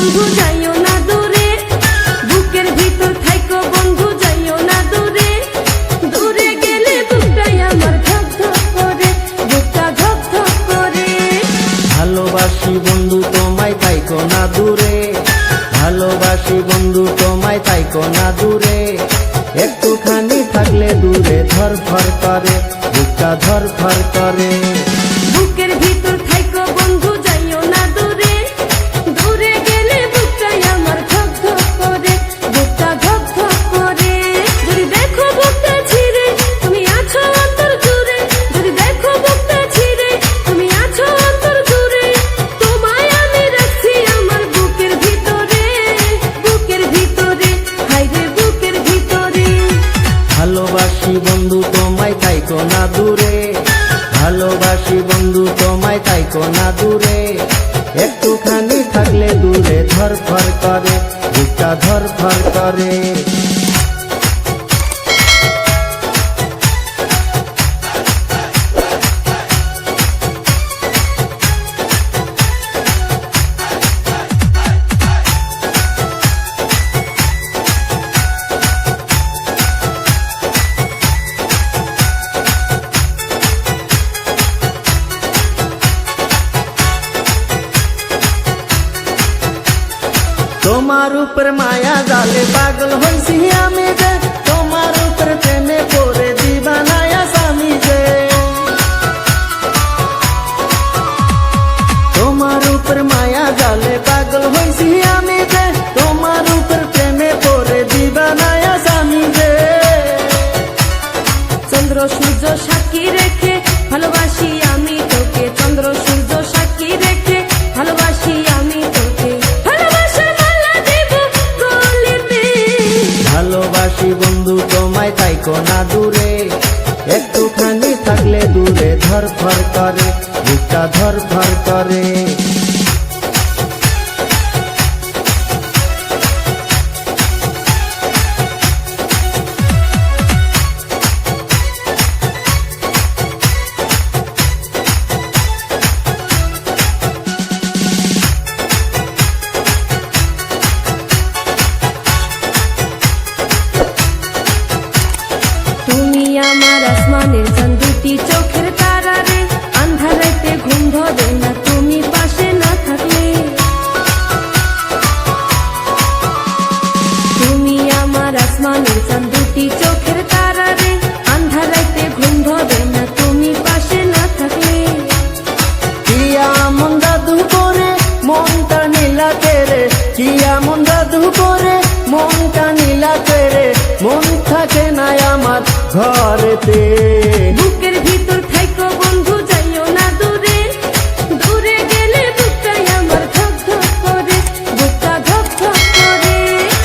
বন্ধু যাইও না দূরে, বুকের ভিতর থাইকো বন্ধু যাইও না দূরে। দূরে গেলে বুকটাই আমার ধক ধক করে, বুকটা ধক ধক করে। ভালোবাসি বন্ধু তোমায় তাইকো না দূরে, ভালোবাসি বন্ধু তোমায় তাইকো না দূরে। একটুখানি থাকলে দূরে ধরফর করে, বুকটা ধরফর করে। বুকের ভিতর থাইকো বন্ধু যাইও না দূরে, দূরে গেলে বুকটাই আমার ধক ধক করে, বুকটা ধক ধক করে। যদি দেখো বুকটা ছিঁড়ে তুমি আছো অন্তর জুড়ে, যদি দেখো বুকটা ছিঁড়ে তুমি আছো অন্তর জুড়ে। তোমায় আমি রাখছি আমার বুকের ভিতরে, বুকের ভিতরে, হায়রে বুকের ভিতরে। ভালোবাসি বন্ধু তোমায় তাইকো না দূরে, ভালোবাসি বন্ধু তোমায় তাইকো না দূরে। একটুখানি থাকলে দূরে ধরফর করে, বুকটা ধরফর করে। তোমার উপর মায়া জালে পাগল হইছি আমি যে, তোমার উপর প্রেমে পড়ে দিবানায়া স্বামী যে। তোমার উপর মায়া জালে পাগল হইছি আমি যে, তোমার উপর প্রেমে পড়ে দিবানায়া স্বামী যে। চন্দ্র সূর্য সাক্ষী রেখে ভালোবাসি আমি তোকে, চন্দ্র সূর্য সাক্ষী রেখে ভালোবাসি আমি তোকে। ভালোবাসি বন্ধু তোমায় তাইকো না দূরে, একটুখানি থাকলে দূরে ধরফর করে, বুকটা ধরফর করে। তুমি আমার আসমানের চাঁদ, দুটি চোখের তারা রে, আন্ধার রাতে ঘুম ধরে না তুমি পাশে না থাকলে। তুমি আমার আসমানের চাঁদ, দুটি চোখের তারা রে, আন্ধার রাতে ঘুম ধরে না তুমি পাশে না থাকলে। কিয়া মন জাদু করে মনটা নীলাতে রে, কিয়া মন জাদু করে মনটা নীলাতে রে। মন থাকে না আমার ঘরেতে, বুকের ভিতর থাইকো বন্ধু যাইও না দূরে, দূরে গেলে বুকটাই আমার ধক ধক করে, বুকটা ধক ধক করে।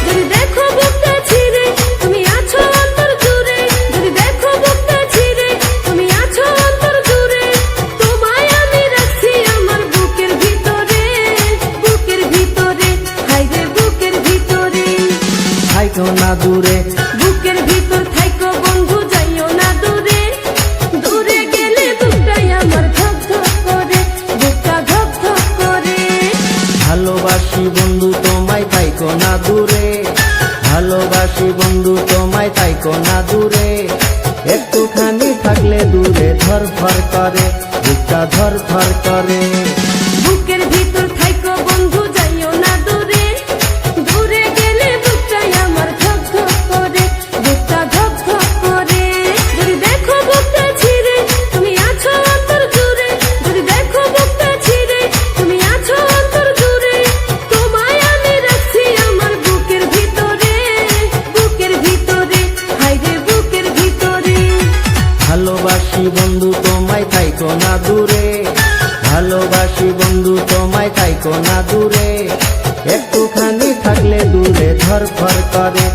যদি দেখো বুকটা ছিঁড়ে তুমি আছো অন্তর জুড়ে, যদি দেখো বুকটা ছিঁড়ে তুমি আছো অন্তর জুড়ে। তোমায় আমি রাখছি আমার বুকের ভিতরে, বুকের ভিতরে, হায়রে বুকের ভিতরে। থাইকো না দূরে, বুকের ভিতর থাইকো বন্ধু যাইও না দূরে, দূরে গেলে বুকটাই আমার ধক ধক করে, বুকটা ধক ধক করে। ভালোবাসি বন্ধু তোমায় তাইকো না দূরে, ভালোবাসি বন্ধু তোমায় তাইকো না দূরে। একটুখানি থাকলে দূরে ধরফর করে, বুকটা ধরফর করে। বুকের ভিতর থাইকো বন্ধু যাইও না দূরে, দূরে গেলে বুকটাই আমার ধক ধক করে, বুকটা ধক ধক করে। যদি দেখো বুকটা ছিঁড়ে তুমি আছো অন্তর জুড়ে, যদি দেখো বুকটা ছিঁড়ে তুমি আছো অন্তর জুড়ে। তোমায় আমি রাখছি আমার বুকের ভিতরে, বুকের ভিতরে, হায়রে বুকের ভিতরে। ভালোবাসি বন্ধু তোমায় তাইকো না দূরে, ভালোবাসি বন্ধু তোমায় তাইকো না দূরে। একটুখানি থাকলে দূরে ধরফর করে,